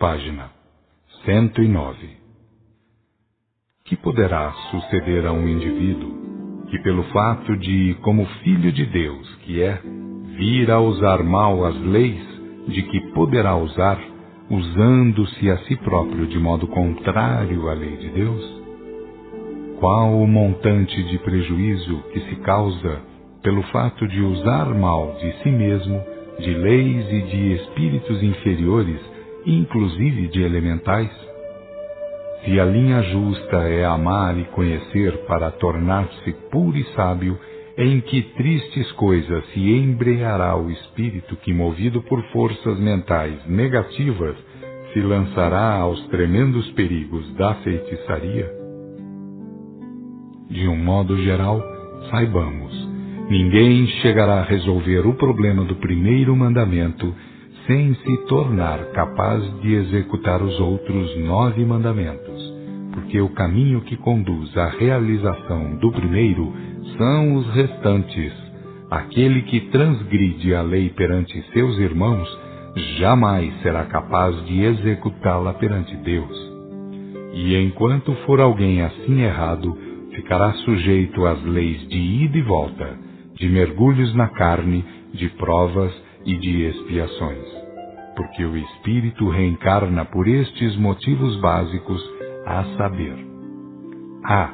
Página 109. Que poderá suceder a um indivíduo que, pelo fato de, como filho de Deus que é, vir a usar mal as leis de que poderá usar, usando-se a si próprio de modo contrário à lei de Deus? Qual o montante de prejuízo que se causa pelo fato de usar mal de si mesmo, de leis e de espíritos inferiores, inclusive de elementais? Se a linha justa é amar e conhecer para tornar-se puro e sábio, em que tristes coisas se embreará o espírito que, movido por forças mentais negativas, se lançará aos tremendos perigos da feitiçaria? De um modo geral, saibamos, ninguém chegará a resolver o problema do primeiro mandamento sem se tornar capaz de executar os outros 9 mandamentos, porque o caminho que conduz à realização do primeiro são os restantes. Aquele que transgride a lei perante seus irmãos jamais será capaz de executá-la perante Deus. E enquanto for alguém assim errado, ficará sujeito às leis de ida e volta, de mergulhos na carne, de provas e de expiações. Porque o espírito reencarna por estes motivos básicos, a saber: a.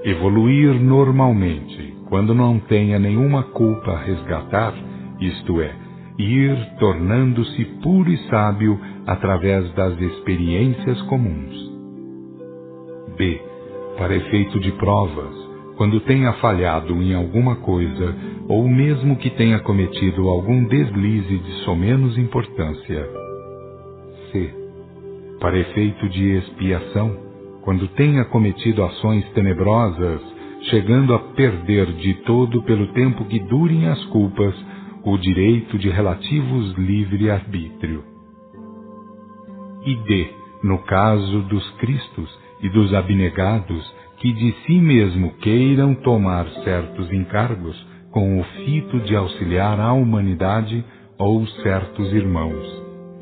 Evoluir normalmente, quando não tenha nenhuma culpa a resgatar, isto é, ir tornando-se puro e sábio através das experiências comuns. B. Para efeito de provas, quando tenha falhado em alguma coisa, ou mesmo que tenha cometido algum deslize de somenos importância. C. Para efeito de expiação, quando tenha cometido ações tenebrosas, chegando a perder de todo pelo tempo que durem as culpas, o direito de relativos livre-arbítrio. E D. No caso dos Cristos e dos abnegados, que de si mesmo queiram tomar certos encargos com o fito de auxiliar a humanidade ou certos irmãos.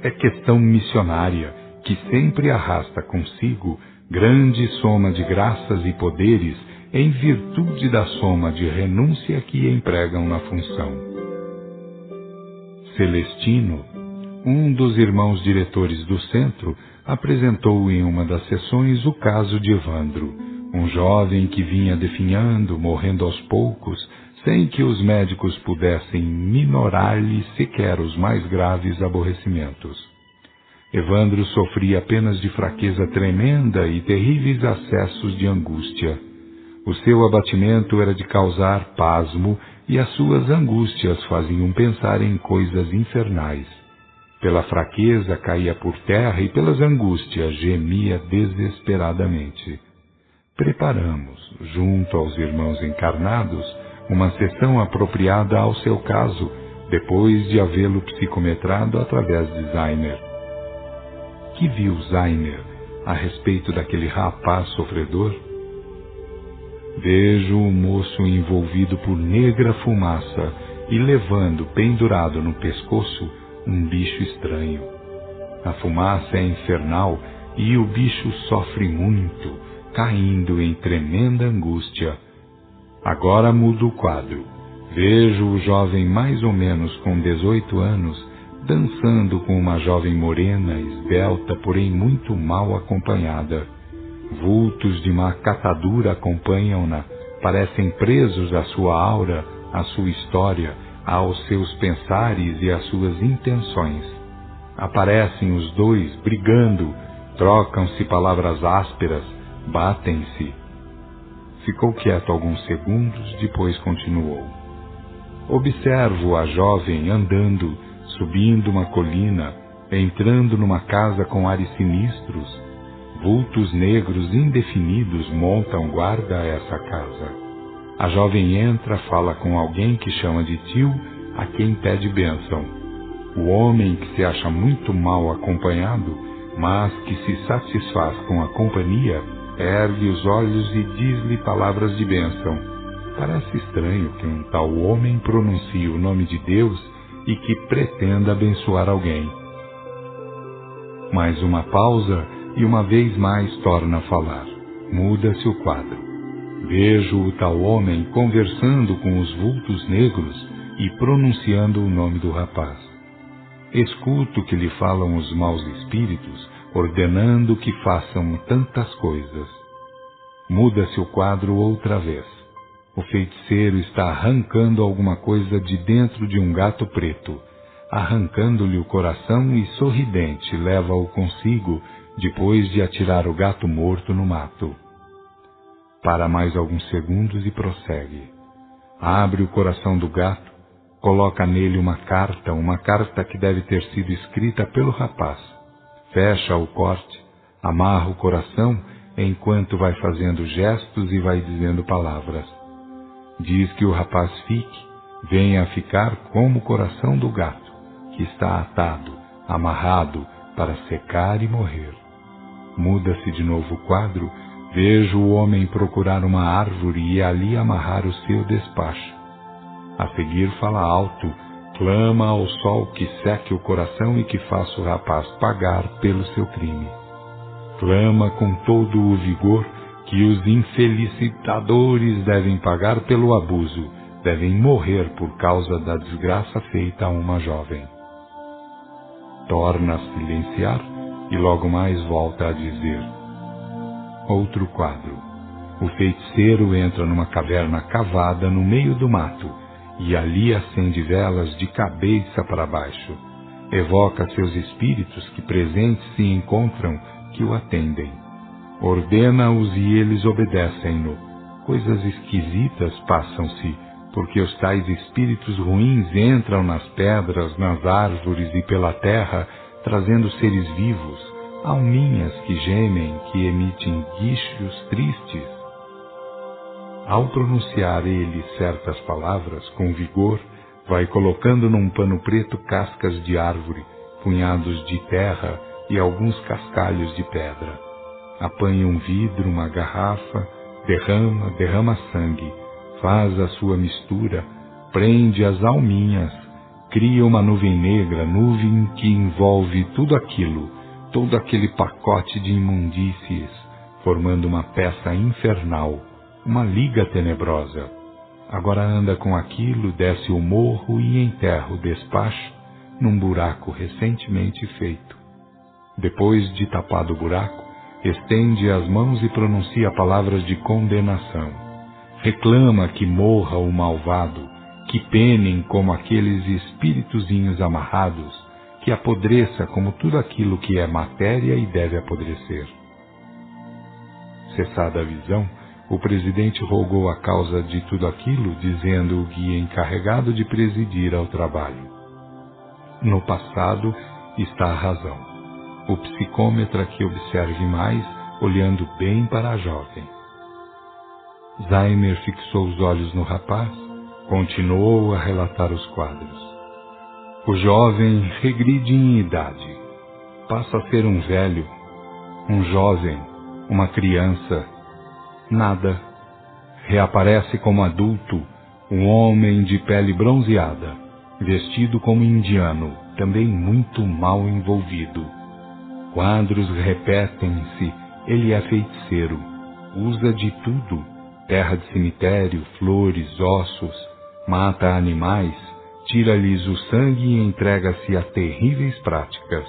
É questão missionária que sempre arrasta consigo grande soma de graças e poderes em virtude da soma de renúncia que empregam na função. Celestino, um dos irmãos diretores do centro, apresentou em uma das sessões o caso de Evandro, um jovem que vinha definhando, morrendo aos poucos, sem que os médicos pudessem minorar-lhe sequer os mais graves aborrecimentos. Evandro sofria apenas de fraqueza tremenda e terríveis acessos de angústia. O seu abatimento era de causar pasmo e as suas angústias faziam pensar em coisas infernais. Pela fraqueza caía por terra e pelas angústias gemia desesperadamente. Preparamos, junto aos irmãos encarnados, uma sessão apropriada ao seu caso, depois de havê-lo psicometrado através de Zainer. Que viu Zainer a respeito daquele rapaz sofredor? Vejo o moço envolvido por negra fumaça e levando pendurado no pescoço um bicho estranho. A fumaça é infernal e o bicho sofre muito, caindo em tremenda angústia. Agora mudo o quadro. Vejo o jovem mais ou menos com 18 anos, dançando com uma jovem morena, esbelta, porém muito mal acompanhada. Vultos de má catadura acompanham-na, parecem presos à sua aura, à sua história, aos seus pensares e às suas intenções. Aparecem os dois brigando, trocam-se palavras ásperas, batem-se. Ficou quieto alguns segundos, depois continuou. Observo a jovem andando, subindo uma colina, entrando numa casa com ares sinistros. Vultos negros indefinidos montam guarda a essa casa. A jovem entra, fala com alguém que chama de tio, a quem pede bênção. O homem, que se acha muito mal acompanhado, mas que se satisfaz com a companhia, ergue os olhos e diz-lhe palavras de bênção. Parece estranho que um tal homem pronuncie o nome de Deus e que pretenda abençoar alguém. Mais uma pausa e uma vez mais torna a falar. Muda-se o quadro. Vejo o tal homem conversando com os vultos negros e pronunciando o nome do rapaz. Escuto que lhe falam os maus espíritos, ordenando que façam tantas coisas. Muda-se o quadro outra vez. O feiticeiro está arrancando alguma coisa de dentro de um gato preto, arrancando-lhe o coração e sorridente leva-o consigo depois de atirar o gato morto no mato. Para mais alguns segundos e prossegue. Abre o coração do gato, coloca nele uma carta que deve ter sido escrita pelo rapaz. Fecha o corte, amarra o coração enquanto vai fazendo gestos e vai dizendo palavras. Diz que o rapaz venha a ficar como o coração do gato, que está atado, amarrado, para secar e morrer. Muda-se de novo o quadro, vejo o homem procurar uma árvore e ali amarrar o seu despacho. A seguir fala alto, clama ao sol que seque o coração e que faça o rapaz pagar pelo seu crime. Clama com todo o vigor que os infelicitadores devem pagar pelo abuso, devem morrer por causa da desgraça feita a uma jovem. Torna a silenciar e logo mais volta a dizer. Outro quadro. O feiticeiro entra numa caverna cavada no meio do mato e ali acende velas de cabeça para baixo. Evoca seus espíritos que presentes se encontram, que o atendem. Ordena-os e eles obedecem-no. Coisas esquisitas passam-se, porque os tais espíritos ruins entram nas pedras, nas árvores e pela terra, trazendo seres vivos, alminhas que gemem, que emitem guichos tristes. Ao pronunciar ele certas palavras com vigor, vai colocando num pano preto cascas de árvore, punhados de terra e alguns cascalhos de pedra. Apanha um vidro, uma garrafa, derrama sangue, faz a sua mistura, prende as alminhas, cria uma nuvem negra, nuvem que envolve tudo aquilo, todo aquele pacote de imundícies, formando uma peça infernal, uma liga tenebrosa. Agora anda com aquilo, desce o morro e enterra o despacho num buraco recentemente feito. Depois de tapado o buraco, estende as mãos e pronuncia palavras de condenação. Reclama que morra o malvado, que penem como aqueles espíritozinhos amarrados, que apodreça como tudo aquilo que é matéria e deve apodrecer. Cessada a visão, o presidente rogou a causa de tudo aquilo, dizendo o guia encarregado de presidir ao trabalho. No passado está a razão. O psicômetra que observe mais, olhando bem para a jovem. Zaimer fixou os olhos no rapaz, continuou a relatar os quadros. O jovem regride em idade, passa a ser um velho, um jovem, uma criança, nada. Reaparece como adulto, um homem de pele bronzeada, vestido como indiano, também muito mal envolvido. Quadros repetem-se, ele é feiticeiro, usa de tudo, terra de cemitério, flores, ossos, mata animais, tira-lhes o sangue e entrega-se a terríveis práticas.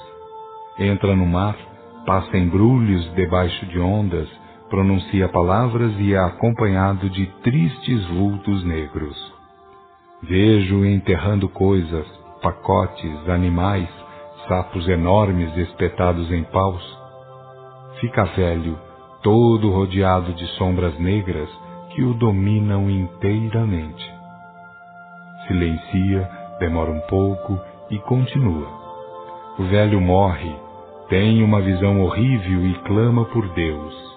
Entra no mar, passa embrulhos debaixo de ondas, pronuncia palavras e é acompanhado de tristes vultos negros. Vejo enterrando coisas, pacotes, animais, sapos enormes espetados em paus. Fica velho, todo rodeado de sombras negras que o dominam inteiramente. Silencia, demora um pouco e continua. O velho morre, tem uma visão horrível e clama por Deus.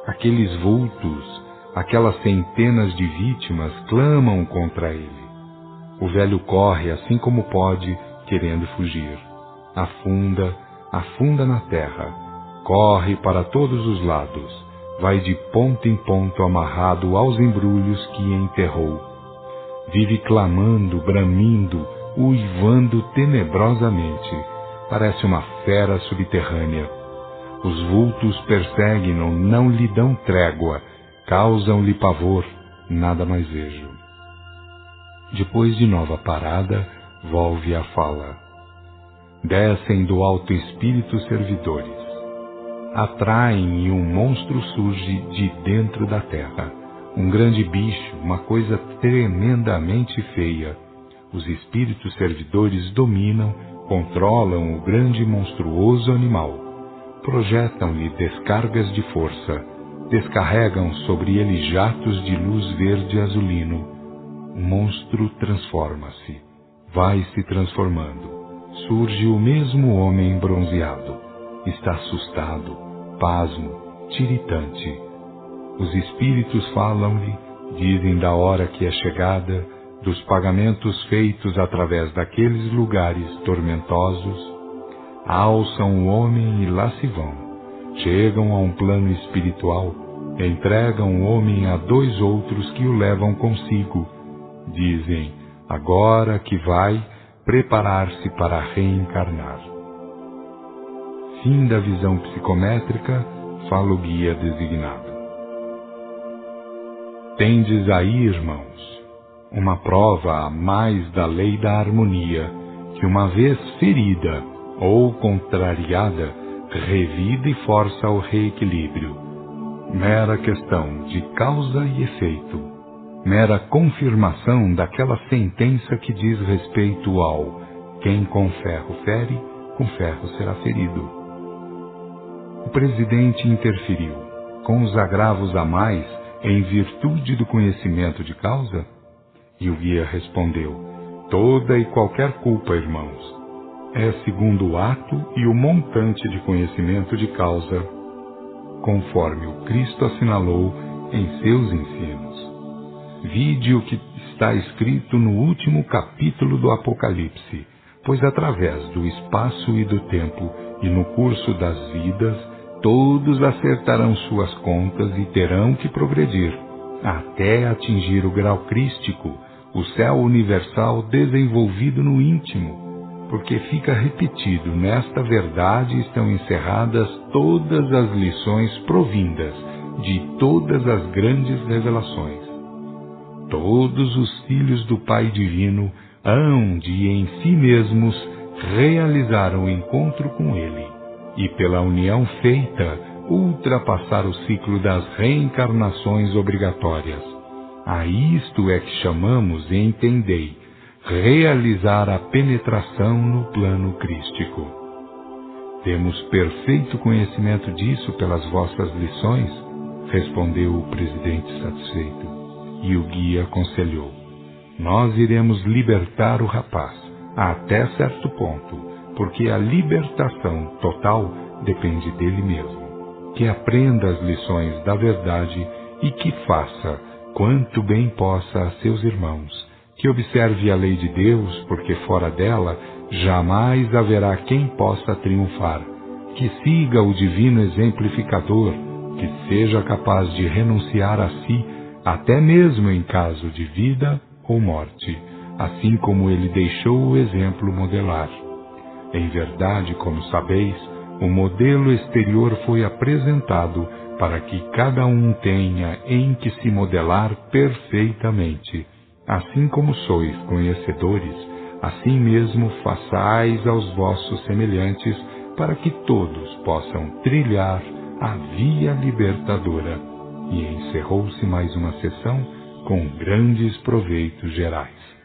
Aqueles vultos, aquelas centenas de vítimas clamam contra ele. O velho corre assim como pode, querendo fugir. Afunda na terra, corre para todos os lados, vai de ponto em ponto amarrado aos embrulhos que enterrou. Vive clamando, bramindo, uivando tenebrosamente, Parece uma fera subterrânea. Os vultos perseguem-no, não lhe dão trégua, causam-lhe pavor, nada mais vejo. Depois de nova parada, volve a fala. Descem do alto espírito servidores. Atraem e um monstro surge de dentro da terra. Um grande bicho, uma coisa tremendamente feia. Os espíritos servidores dominam, controlam o grande e monstruoso animal. Projetam-lhe descargas de força. Descarregam sobre ele jatos de luz verde azulino. O monstro transforma-se. Vai se transformando. Surge o mesmo homem bronzeado. Está assustado, pasmo, tiritante. Os espíritos falam-lhe, dizem da hora que é chegada, dos pagamentos feitos através daqueles lugares tormentosos. Alçam o homem e lá se vão. Chegam a um plano espiritual, entregam o homem a dois outros que o levam consigo. Dizem, agora que vai preparar-se para reencarnar. Fim da visão psicométrica, fala o guia designado. Tendes aí, irmãos, uma prova a mais da lei da harmonia, que uma vez ferida ou contrariada, revida e força o reequilíbrio. Mera questão de causa e efeito, mera confirmação daquela sentença que diz respeito ao quem com ferro fere, com ferro será ferido. O presidente interferiu, com os agravos a mais, em virtude do conhecimento de causa? E o guia respondeu, toda e qualquer culpa, irmãos, é segundo o ato e o montante de conhecimento de causa, conforme o Cristo assinalou em seus ensinos. Vide o que está escrito no último capítulo do Apocalipse, pois através do espaço e do tempo e no curso das vidas, todos acertarão suas contas e terão que progredir, até atingir o grau crístico, o céu universal desenvolvido no íntimo, porque fica repetido, nesta verdade estão encerradas todas as lições provindas de todas as grandes revelações. Todos os filhos do Pai Divino hão de em si mesmos realizar o encontro com Ele, e pela união feita, ultrapassar o ciclo das reencarnações obrigatórias. A isto é que chamamos, e entendei, realizar a penetração no plano crístico. Temos perfeito conhecimento disso pelas vossas lições, respondeu o presidente satisfeito, e o guia aconselhou. Nós iremos libertar o rapaz, até certo ponto, porque a libertação total depende dele mesmo. Que aprenda as lições da verdade e que faça quanto bem possa a seus irmãos, que observe a lei de Deus, porque fora dela jamais haverá quem possa triunfar, que siga o divino exemplificador, que seja capaz de renunciar a si, até mesmo em caso de vida ou morte, assim como ele deixou o exemplo modelar. Em verdade, como sabeis, o modelo exterior foi apresentado para que cada um tenha em que se modelar perfeitamente. Assim como sois conhecedores, assim mesmo façais aos vossos semelhantes, para que todos possam trilhar a via libertadora. E encerrou-se mais uma sessão com grandes proveitos gerais.